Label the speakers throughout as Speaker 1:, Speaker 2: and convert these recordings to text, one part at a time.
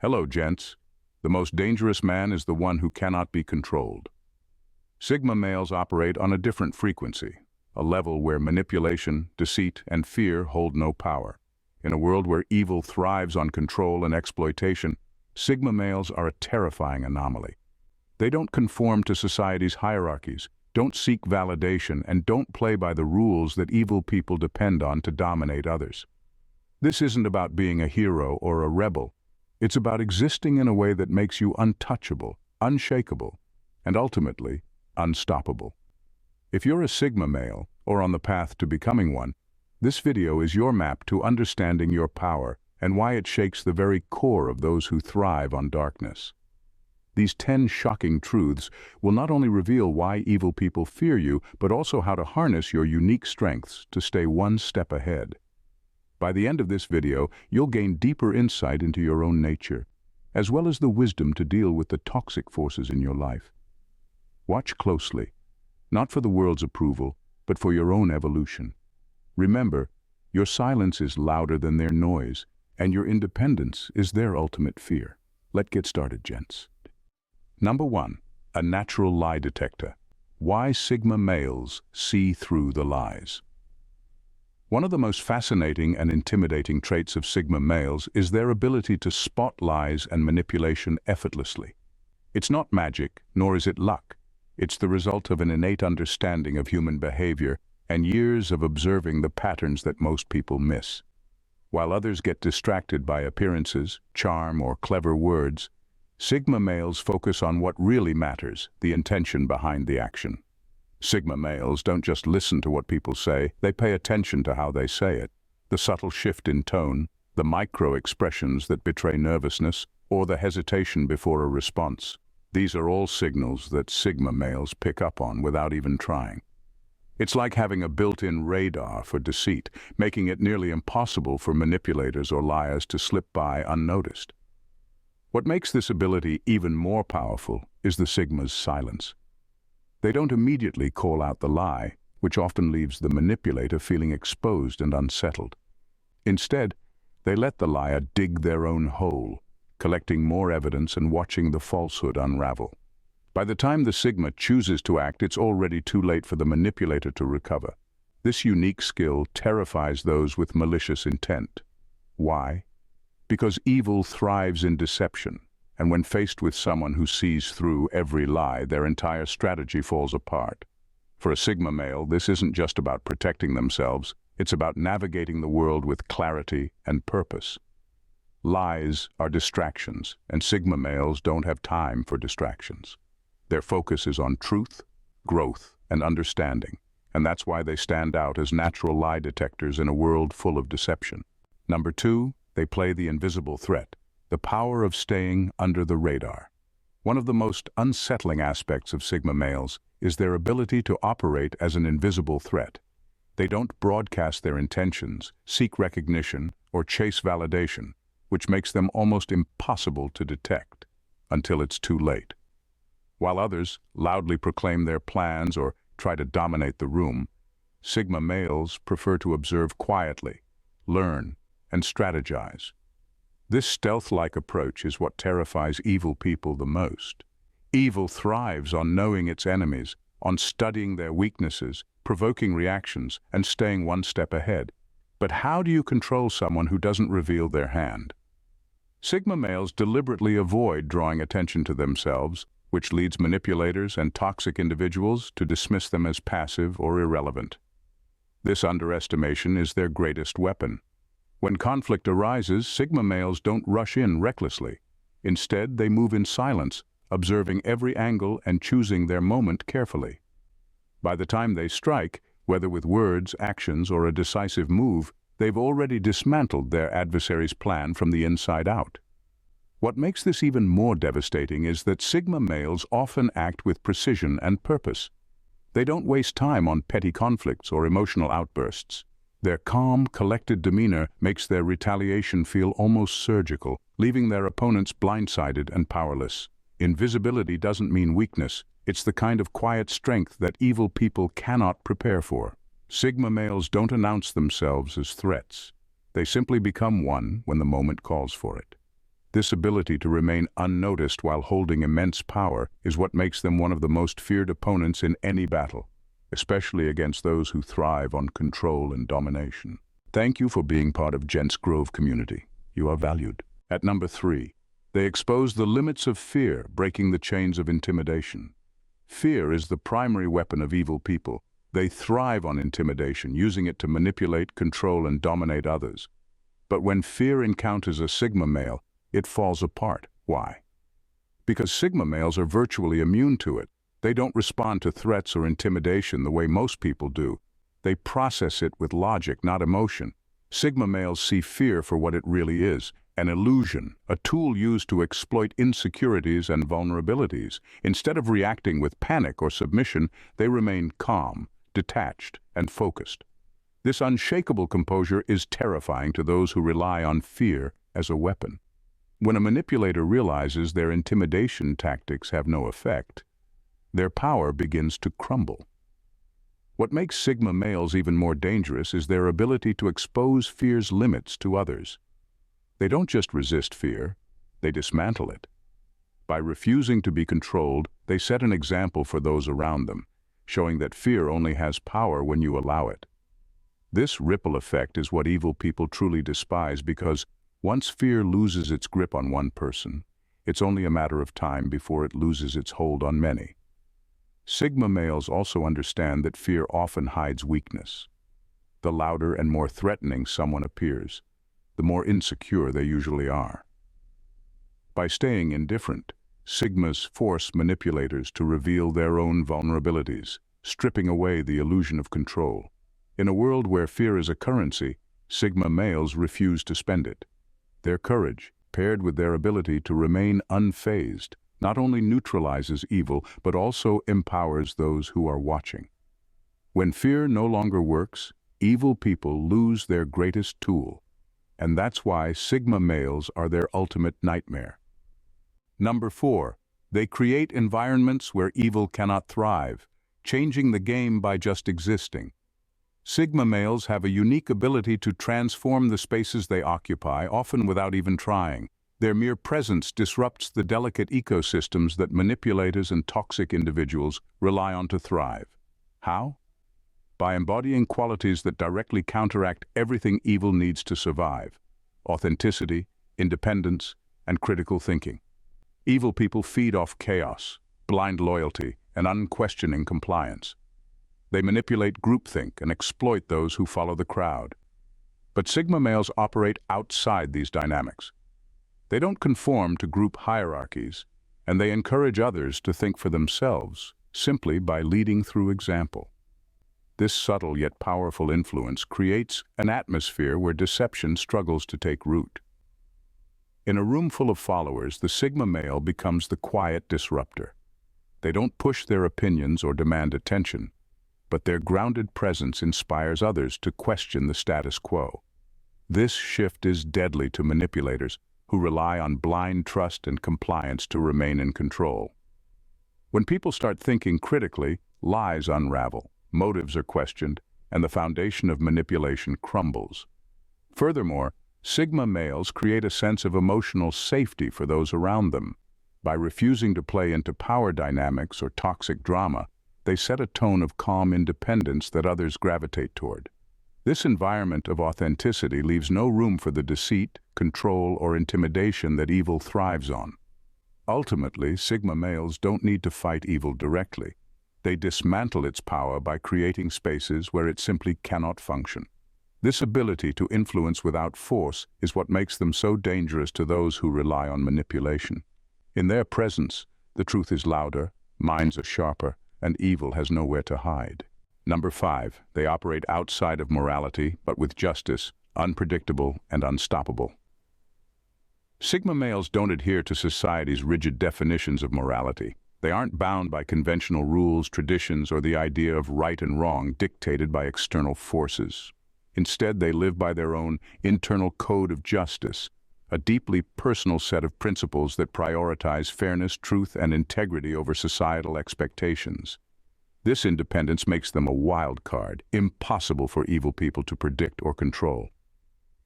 Speaker 1: Hello, gents. The most dangerous man is the one who cannot be controlled. Sigma males operate on a different frequency, a level where manipulation, deceit, and fear hold no power. In a world where evil thrives on control and exploitation, Sigma males are a terrifying anomaly. They don't conform to society's hierarchies, don't seek validation, and don't play by the rules that evil people depend on to dominate others. This isn't about being a hero or a rebel. It's about existing in a way that makes you untouchable, unshakable, and ultimately, unstoppable. If you're a Sigma male, or on the path to becoming one, this video is your map to understanding your power and why it shakes the very core of those who thrive on darkness. These 10 shocking truths will not only reveal why evil people fear you, but also how to harness your unique strengths to stay one step ahead. By the end of this video, you'll gain deeper insight into your own nature, as well as the wisdom to deal with the toxic forces in your life. Watch closely, not for the world's approval, but for your own evolution. Remember, your silence is louder than their noise, and your independence is their ultimate fear. Let's get started, gents. Number 1. A natural lie detector. Why Sigma males see through the lies. One of the most fascinating and intimidating traits of Sigma males is their ability to spot lies and manipulation effortlessly. It's not magic, nor is it luck. It's the result of an innate understanding of human behavior and years of observing the patterns that most people miss. While others get distracted by appearances, charm, or clever words, Sigma males focus on what really matters, the intention behind the action. Sigma males don't just listen to what people say, they pay attention to how they say it. The subtle shift in tone, the micro-expressions that betray nervousness, or the hesitation before a response. These are all signals that Sigma males pick up on without even trying. It's like having a built-in radar for deceit, making it nearly impossible for manipulators or liars to slip by unnoticed. What makes this ability even more powerful is the Sigma's silence. They don't immediately call out the lie, which often leaves the manipulator feeling exposed and unsettled. Instead, they let the liar dig their own hole, collecting more evidence and watching the falsehood unravel. By the time the Sigma chooses to act, it's already too late for the manipulator to recover. This unique skill terrifies those with malicious intent. Why? Because evil thrives in deception. And when faced with someone who sees through every lie, their entire strategy falls apart. For a Sigma male, this isn't just about protecting themselves, it's about navigating the world with clarity and purpose. Lies are distractions, and Sigma males don't have time for distractions. Their focus is on truth, growth, and understanding, and that's why they stand out as natural lie detectors in a world full of deception. Number 2, they play the invisible threat. The power of staying under the radar. One of the most unsettling aspects of Sigma males is their ability to operate as an invisible threat. They don't broadcast their intentions, seek recognition, or chase validation, which makes them almost impossible to detect until it's too late. While others loudly proclaim their plans or try to dominate the room, Sigma males prefer to observe quietly, learn, and strategize. This stealth-like approach is what terrifies evil people the most. Evil thrives on knowing its enemies, on studying their weaknesses, provoking reactions, and staying one step ahead. But how do you control someone who doesn't reveal their hand? Sigma males deliberately avoid drawing attention to themselves, which leads manipulators and toxic individuals to dismiss them as passive or irrelevant. This underestimation is their greatest weapon. When conflict arises, Sigma males don't rush in recklessly. Instead, they move in silence, observing every angle and choosing their moment carefully. By the time they strike, whether with words, actions, or a decisive move, they've already dismantled their adversary's plan from the inside out. What makes this even more devastating is that Sigma males often act with precision and purpose. They don't waste time on petty conflicts or emotional outbursts. Their calm, collected demeanor makes their retaliation feel almost surgical, leaving their opponents blindsided and powerless. Invisibility doesn't mean weakness. It's the kind of quiet strength that evil people cannot prepare for. Sigma males don't announce themselves as threats. They simply become one when the moment calls for it. This ability to remain unnoticed while holding immense power is what makes them one of the most feared opponents in any battle, especially against those who thrive on control and domination. Thank you for being part of Gents Grove community. You are valued. At number 3, they expose the limits of fear, breaking the chains of intimidation. Fear is the primary weapon of evil people. They thrive on intimidation, using it to manipulate, control, and dominate others. But when fear encounters a Sigma male, it falls apart. Why? Because Sigma males are virtually immune to it. They don't respond to threats or intimidation the way most people do. They process it with logic, not emotion. Sigma males see fear for what it really is, an illusion, a tool used to exploit insecurities and vulnerabilities. Instead of reacting with panic or submission, they remain calm, detached, and focused. This unshakable composure is terrifying to those who rely on fear as a weapon. When a manipulator realizes their intimidation tactics have no effect, their power begins to crumble. What makes Sigma males even more dangerous is their ability to expose fear's limits to others. They don't just resist fear, they dismantle it. By refusing to be controlled, they set an example for those around them, showing that fear only has power when you allow it. This ripple effect is what evil people truly despise, because once fear loses its grip on one person, it's only a matter of time before it loses its hold on many. Sigma males also understand that fear often hides weakness. The louder and more threatening someone appears, the more insecure they usually are. By staying indifferent, Sigmas force manipulators to reveal their own vulnerabilities, stripping away the illusion of control. In a world where fear is a currency, Sigma males refuse to spend it. Their courage, paired with their ability to remain unfazed, not only neutralizes evil, but also empowers those who are watching. When fear no longer works, evil people lose their greatest tool, and that's why Sigma males are their ultimate nightmare. Number 4, they create environments where evil cannot thrive, changing the game by just existing. Sigma males have a unique ability to transform the spaces they occupy, often without even trying. Their mere presence disrupts the delicate ecosystems that manipulators and toxic individuals rely on to thrive. How? By embodying qualities that directly counteract everything evil needs to survive: authenticity, independence, and critical thinking. Evil people feed off chaos, blind loyalty, and unquestioning compliance. They manipulate groupthink and exploit those who follow the crowd. But Sigma males operate outside these dynamics. They don't conform to group hierarchies, and they encourage others to think for themselves, simply by leading through example. This subtle yet powerful influence creates an atmosphere where deception struggles to take root. In a room full of followers, the Sigma male becomes the quiet disruptor. They don't push their opinions or demand attention, but their grounded presence inspires others to question the status quo. This shift is deadly to manipulators who rely on blind trust and compliance to remain in control. When people start thinking critically, lies unravel, motives are questioned, and the foundation of manipulation crumbles. Furthermore, Sigma males create a sense of emotional safety for those around them. By refusing to play into power dynamics or toxic drama, they set a tone of calm independence that others gravitate toward. This environment of authenticity leaves no room for the deceit, control, or intimidation that evil thrives on. Ultimately, Sigma males don't need to fight evil directly. They dismantle its power by creating spaces where it simply cannot function. This ability to influence without force is what makes them so dangerous to those who rely on manipulation. In their presence, the truth is louder, minds are sharper, and evil has nowhere to hide. Number 5, they operate outside of morality, but with justice, unpredictable and unstoppable. Sigma males don't adhere to society's rigid definitions of morality. They aren't bound by conventional rules, traditions, or the idea of right and wrong dictated by external forces. Instead, they live by their own internal code of justice, a deeply personal set of principles that prioritize fairness, truth, and integrity over societal expectations. This independence makes them a wild card, impossible for evil people to predict or control.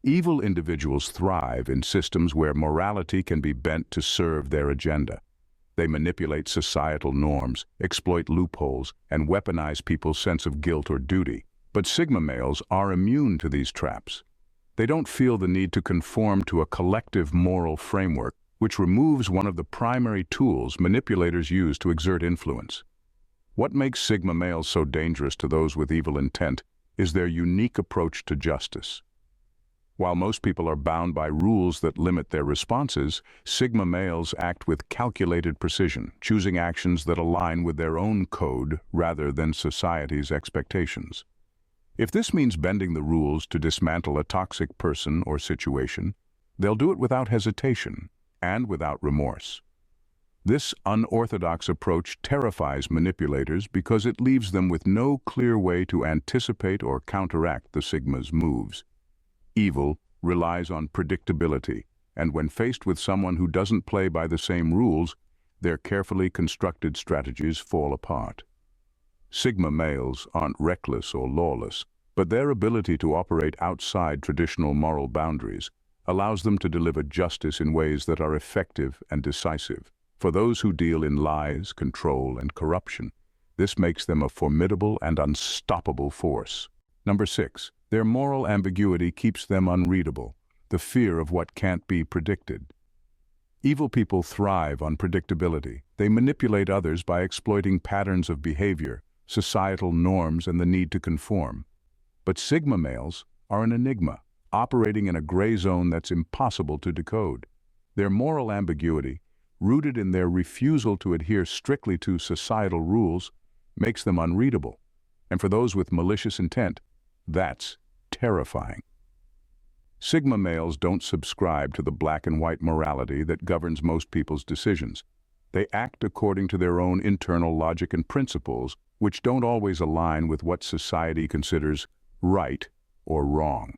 Speaker 1: Evil individuals thrive in systems where morality can be bent to serve their agenda. They manipulate societal norms, exploit loopholes, and weaponize people's sense of guilt or duty. But Sigma males are immune to these traps. They don't feel the need to conform to a collective moral framework, which removes one of the primary tools manipulators use to exert influence. What makes Sigma males so dangerous to those with evil intent is their unique approach to justice. While most people are bound by rules that limit their responses, Sigma males act with calculated precision, choosing actions that align with their own code rather than society's expectations. If this means bending the rules to dismantle a toxic person or situation, they'll do it without hesitation and without remorse. This unorthodox approach terrifies manipulators because it leaves them with no clear way to anticipate or counteract the Sigma's moves. Evil relies on predictability, and when faced with someone who doesn't play by the same rules, their carefully constructed strategies fall apart. Sigma males aren't reckless or lawless, but their ability to operate outside traditional moral boundaries allows them to deliver justice in ways that are effective and decisive. For those who deal in lies, control, and corruption, this makes them a formidable and unstoppable force. Number 6. Their moral ambiguity keeps them unreadable, the fear of what can't be predicted. Evil people thrive on predictability. They manipulate others by exploiting patterns of behavior, societal norms, and the need to conform. But Sigma males are an enigma, operating in a gray zone that's impossible to decode. Their moral ambiguity, rooted in their refusal to adhere strictly to societal rules, makes them unreadable. And for those with malicious intent, that's terrifying. Sigma males don't subscribe to the black and white morality that governs most people's decisions. They act according to their own internal logic and principles, which don't always align with what society considers right or wrong.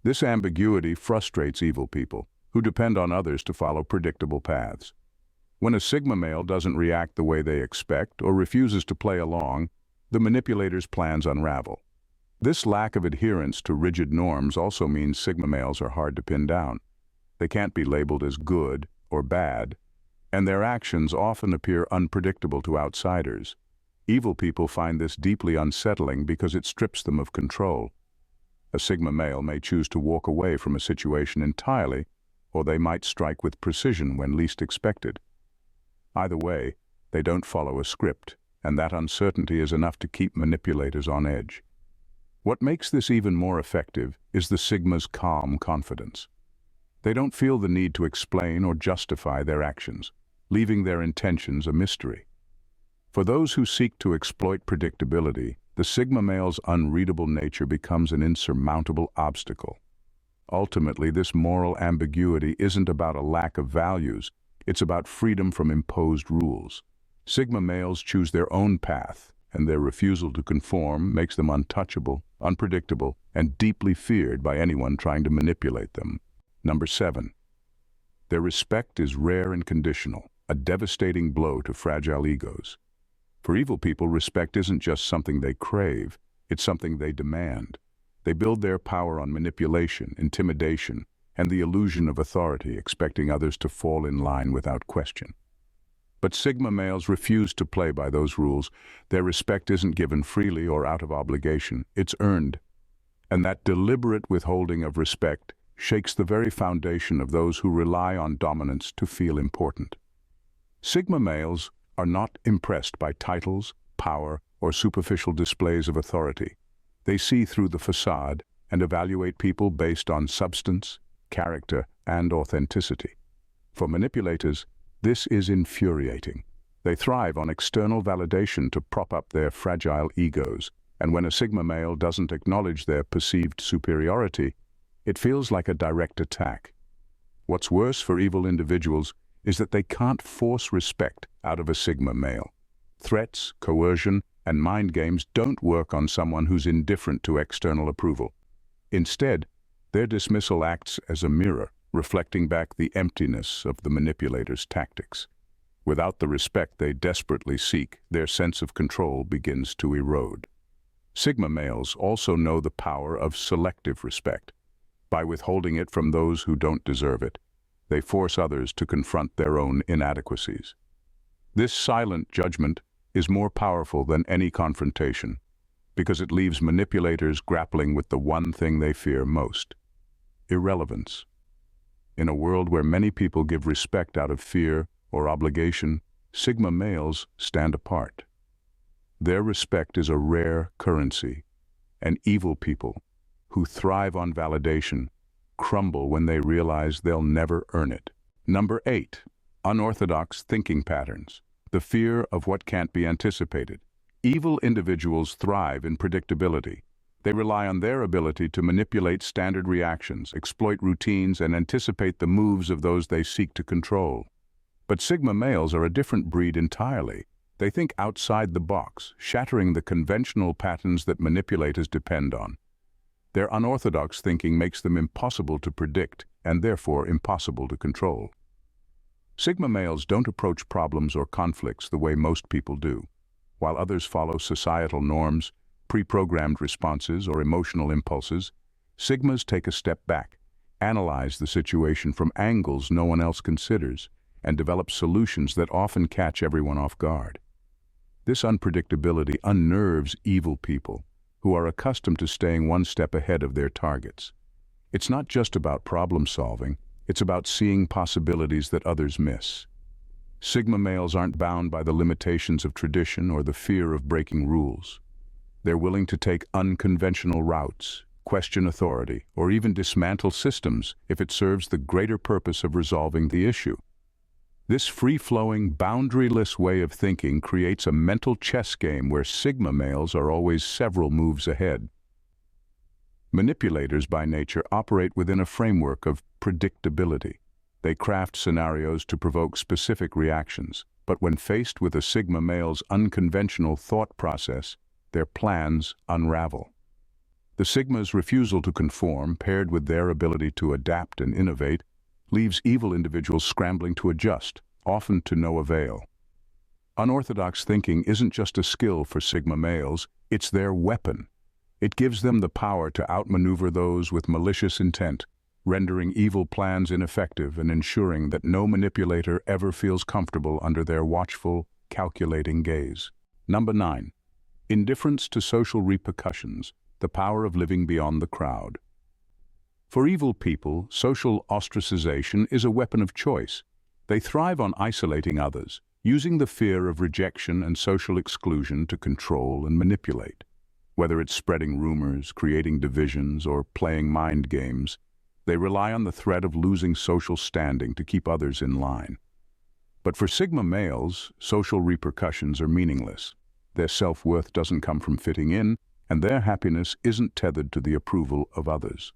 Speaker 1: This ambiguity frustrates evil people, who depend on others to follow predictable paths. When a Sigma male doesn't react the way they expect or refuses to play along, the manipulator's plans unravel. This lack of adherence to rigid norms also means Sigma males are hard to pin down. They can't be labeled as good or bad, and their actions often appear unpredictable to outsiders. Evil people find this deeply unsettling because it strips them of control. A Sigma male may choose to walk away from a situation entirely, or they might strike with precision when least expected. Either way, they don't follow a script, and that uncertainty is enough to keep manipulators on edge. What makes this even more effective is the Sigma's calm confidence. They don't feel the need to explain or justify their actions, leaving their intentions a mystery. For those who seek to exploit predictability, the Sigma male's unreadable nature becomes an insurmountable obstacle. Ultimately, this moral ambiguity isn't about a lack of values, it's about freedom from imposed rules. Sigma males choose their own path, and their refusal to conform makes them untouchable, unpredictable, and deeply feared by anyone trying to manipulate them. Number 7. Their respect is rare and conditional, a devastating blow to fragile egos. For evil people, respect isn't just something they crave, it's something they demand. They build their power on manipulation, intimidation, and the illusion of authority, expecting others to fall in line without question. But Sigma males refuse to play by those rules. Their respect isn't given freely or out of obligation, it's earned. And that deliberate withholding of respect shakes the very foundation of those who rely on dominance to feel important. Sigma males are not impressed by titles, power, or superficial displays of authority. They see through the facade and evaluate people based on substance, character, and authenticity. For manipulators, this is infuriating. They thrive on external validation to prop up their fragile egos, and when a Sigma male doesn't acknowledge their perceived superiority, it feels like a direct attack. What's worse for evil individuals is that they can't force respect out of a Sigma male. Threats, coercion, and mind games don't work on someone who's indifferent to external approval. Instead, their dismissal acts as a mirror, reflecting back the emptiness of the manipulator's tactics. Without the respect they desperately seek, their sense of control begins to erode. Sigma males also know the power of selective respect. By withholding it from those who don't deserve it, they force others to confront their own inadequacies. This silent judgment is more powerful than any confrontation, because it leaves manipulators grappling with the one thing they fear most: irrelevance. In a world where many people give respect out of fear or obligation, Sigma males stand apart. Their respect is a rare currency, and evil people, who thrive on validation, crumble when they realize they'll never earn it. Number 8. Unorthodox thinking patterns. The fear of what can't be anticipated. Evil individuals thrive in predictability. They rely on their ability to manipulate standard reactions, exploit routines, and anticipate the moves of those they seek to control. But Sigma males are a different breed entirely. They think outside the box, shattering the conventional patterns that manipulators depend on. Their unorthodox thinking makes them impossible to predict and therefore impossible to control. Sigma males don't approach problems or conflicts the way most people do. While others follow societal norms, pre-programmed responses, or emotional impulses, Sigmas take a step back, analyze the situation from angles no one else considers, and develop solutions that often catch everyone off guard. This unpredictability unnerves evil people, who are accustomed to staying one step ahead of their targets. It's not just about problem solving, it's about seeing possibilities that others miss. Sigma males aren't bound by the limitations of tradition or the fear of breaking rules. They're willing to take unconventional routes, question authority, or even dismantle systems if it serves the greater purpose of resolving the issue. This free-flowing, boundaryless way of thinking creates a mental chess game where Sigma males are always several moves ahead. Manipulators by nature operate within a framework of predictability. They craft scenarios to provoke specific reactions, but when faced with a Sigma male's unconventional thought process, their plans unravel. The Sigma's refusal to conform, paired with their ability to adapt and innovate, leaves evil individuals scrambling to adjust, often to no avail. Unorthodox thinking isn't just a skill for Sigma males, it's their weapon. It gives them the power to outmaneuver those with malicious intent, rendering evil plans ineffective and ensuring that no manipulator ever feels comfortable under their watchful, calculating gaze. Number 9. Indifference to social repercussions, the power of living beyond the crowd. For evil people, social ostracization is a weapon of choice. They thrive on isolating others, using the fear of rejection and social exclusion to control and manipulate. Whether it's spreading rumors, creating divisions, or playing mind games, they rely on the threat of losing social standing to keep others in line. But for Sigma males, social repercussions are meaningless. Their self-worth doesn't come from fitting in, and their happiness isn't tethered to the approval of others.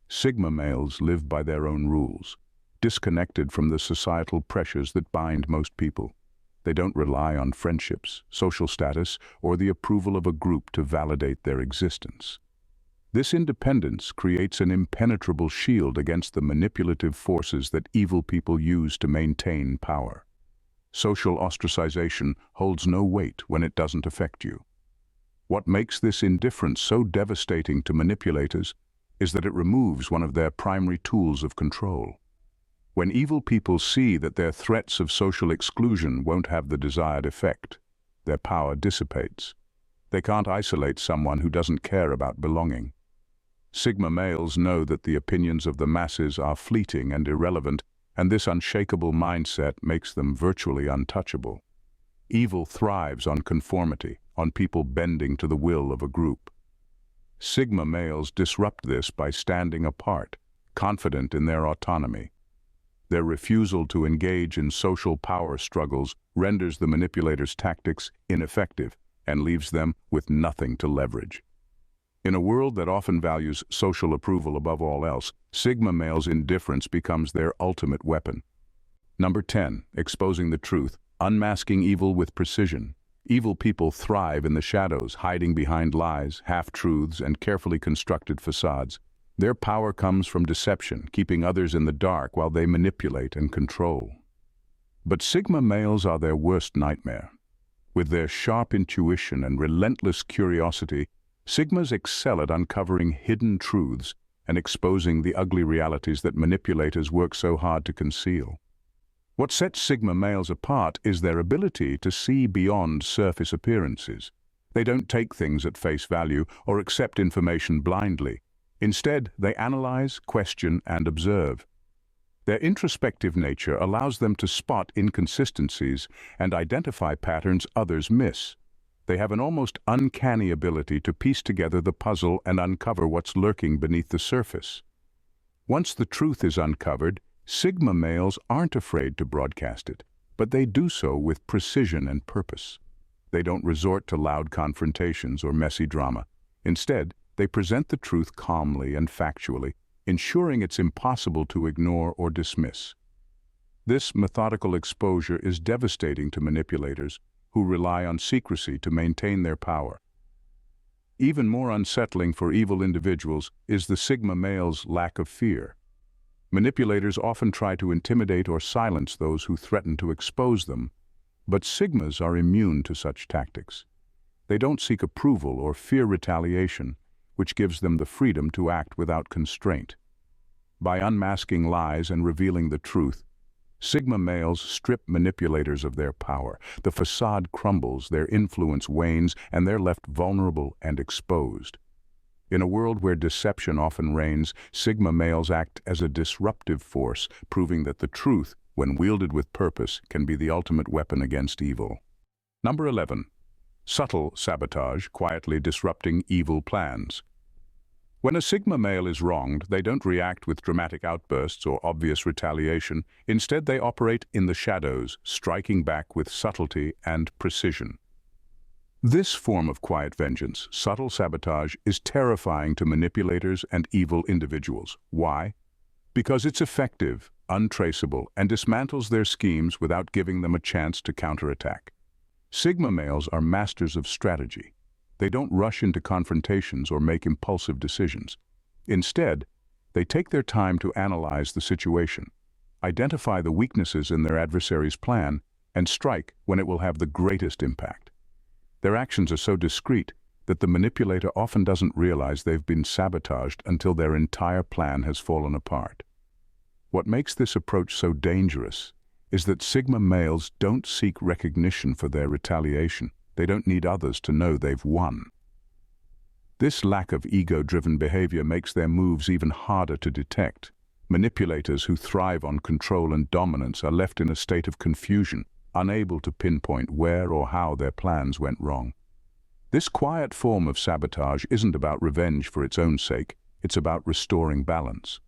Speaker 1: Sigma males live by their own rules, disconnected from the societal pressures that bind most people. They don't rely on friendships, social status, or the approval of a group to validate their existence. This independence creates an impenetrable shield against the manipulative forces that evil people use to maintain power. Social ostracization holds no weight when it doesn't affect you. What makes this indifference so devastating to manipulators is that it removes one of their primary tools of control. When evil people see that their threats of social exclusion won't have the desired effect, their power dissipates. They can't isolate someone who doesn't care about belonging. Sigma males know that the opinions of the masses are fleeting and irrelevant, and this unshakable mindset makes them virtually untouchable. Evil thrives on conformity, on people bending to the will of a group. Sigma males disrupt this by standing apart, confident in their autonomy. Their refusal to engage in social power struggles renders the manipulator's tactics ineffective and leaves them with nothing to leverage. In a world that often values social approval above all else, Sigma males' indifference becomes their ultimate weapon. Number 10. Exposing the truth, unmasking evil with precision. Evil people thrive in the shadows, hiding behind lies, half-truths, and carefully constructed facades. Their power comes from deception, keeping others in the dark while they manipulate and control. But Sigma males are their worst nightmare. With their sharp intuition and relentless curiosity, Sigmas excel at uncovering hidden truths and exposing the ugly realities that manipulators work so hard to conceal. What sets Sigma males apart is their ability to see beyond surface appearances. They don't take things at face value or accept information blindly. Instead, they analyze, question, and observe. Their introspective nature allows them to spot inconsistencies and identify patterns others miss. They have an almost uncanny ability to piece together the puzzle and uncover what's lurking beneath the surface. Once the truth is uncovered, Sigma males aren't afraid to broadcast it, but they do so with precision and purpose. They don't resort to loud confrontations or messy drama. Instead, they present the truth calmly and factually, ensuring it's impossible to ignore or dismiss. This methodical exposure is devastating to manipulators who rely on secrecy to maintain their power. Even more unsettling for evil individuals is the Sigma male's lack of fear. Manipulators often try to intimidate or silence those who threaten to expose them, but Sigmas are immune to such tactics. They don't seek approval or fear retaliation, which gives them the freedom to act without constraint. By unmasking lies and revealing the truth, Sigma males strip manipulators of their power. The facade crumbles, their influence wanes, and they're left vulnerable and exposed. In a world where deception often reigns, Sigma males act as a disruptive force, proving that the truth, when wielded with purpose, can be the ultimate weapon against evil. Number 11. Subtle sabotage, quietly disrupting evil plans. When a Sigma male is wronged, they don't react with dramatic outbursts or obvious retaliation. Instead, they operate in the shadows, striking back with subtlety and precision. This form of quiet vengeance, subtle sabotage, is terrifying to manipulators and evil individuals. Why? Because it's effective, untraceable, and dismantles their schemes without giving them a chance to counterattack. Sigma males are masters of strategy. They don't rush into confrontations or make impulsive decisions. Instead, they take their time to analyze the situation, identify the weaknesses in their adversary's plan, and strike when it will have the greatest impact. Their actions are so discreet that the manipulator often doesn't realize they've been sabotaged until their entire plan has fallen apart. What makes this approach so dangerous is that Sigma males don't seek recognition for their retaliation. They don't need others to know they've won. This lack of ego-driven behavior makes their moves even harder to detect. Manipulators who thrive on control and dominance are left in a state of confusion, unable to pinpoint where or how their plans went wrong. This quiet form of sabotage isn't about revenge for its own sake, it's about restoring balance.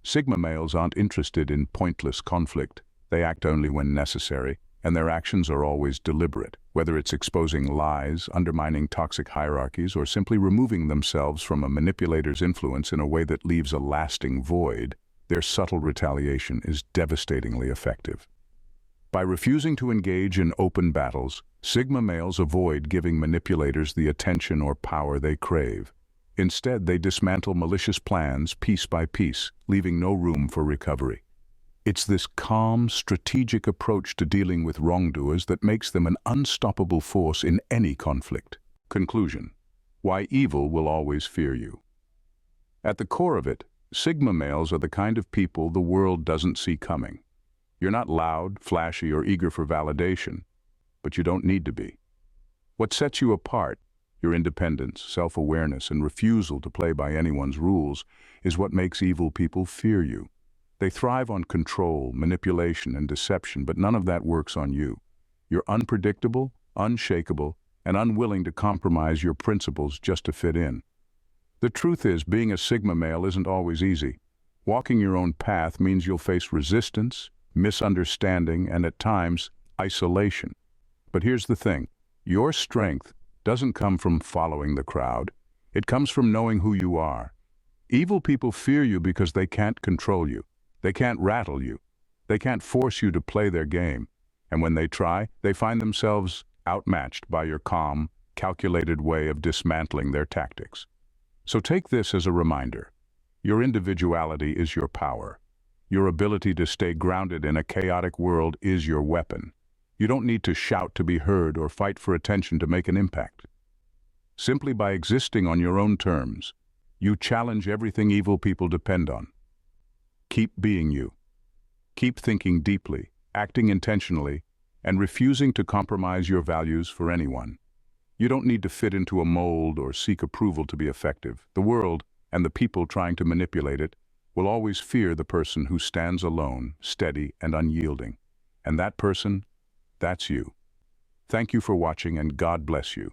Speaker 1: Sigma males aren't interested in pointless conflict. They act only when necessary, and their actions are always deliberate, whether it's exposing lies, undermining toxic hierarchies, or simply removing themselves from a manipulator's influence in a way that leaves a lasting void. Their subtle retaliation is devastatingly effective. By refusing to engage in open battles, Sigma males avoid giving manipulators the attention or power they crave. Instead, they dismantle malicious plans piece by piece, leaving no room for recovery. It's this calm, strategic approach to dealing with wrongdoers that makes them an unstoppable force in any conflict. Conclusion: why evil will always fear you. At the core of it, Sigma males are the kind of people the world doesn't see coming. You're not loud, flashy, or eager for validation, but you don't need to be. What sets you apart, your independence, self-awareness, and refusal to play by anyone's rules, is what makes evil people fear you. They thrive on control, manipulation, and deception, but none of that works on you. You're unpredictable, unshakable, and unwilling to compromise your principles just to fit in. The truth is, being a Sigma male isn't always easy. Walking your own path means you'll face resistance, misunderstanding, and at times, isolation. But here's the thing: your strength doesn't come from following the crowd. It comes from knowing who you are. Evil people fear you because they can't control you. They can't rattle you. They can't force you to play their game. And when they try, they find themselves outmatched by your calm, calculated way of dismantling their tactics. So take this as a reminder. Your individuality is your power. Your ability to stay grounded in a chaotic world is your weapon. You don't need to shout to be heard or fight for attention to make an impact. Simply by existing on your own terms, You challenge everything evil people depend on. Keep being you. Keep thinking deeply, acting intentionally, and refusing to compromise your values for anyone. You don't need to fit into a mold or seek approval to be effective. The world, and the people trying to manipulate it, will always fear the person who stands alone, steady, and unyielding. And that person, that's you. Thank you for watching, and God bless you.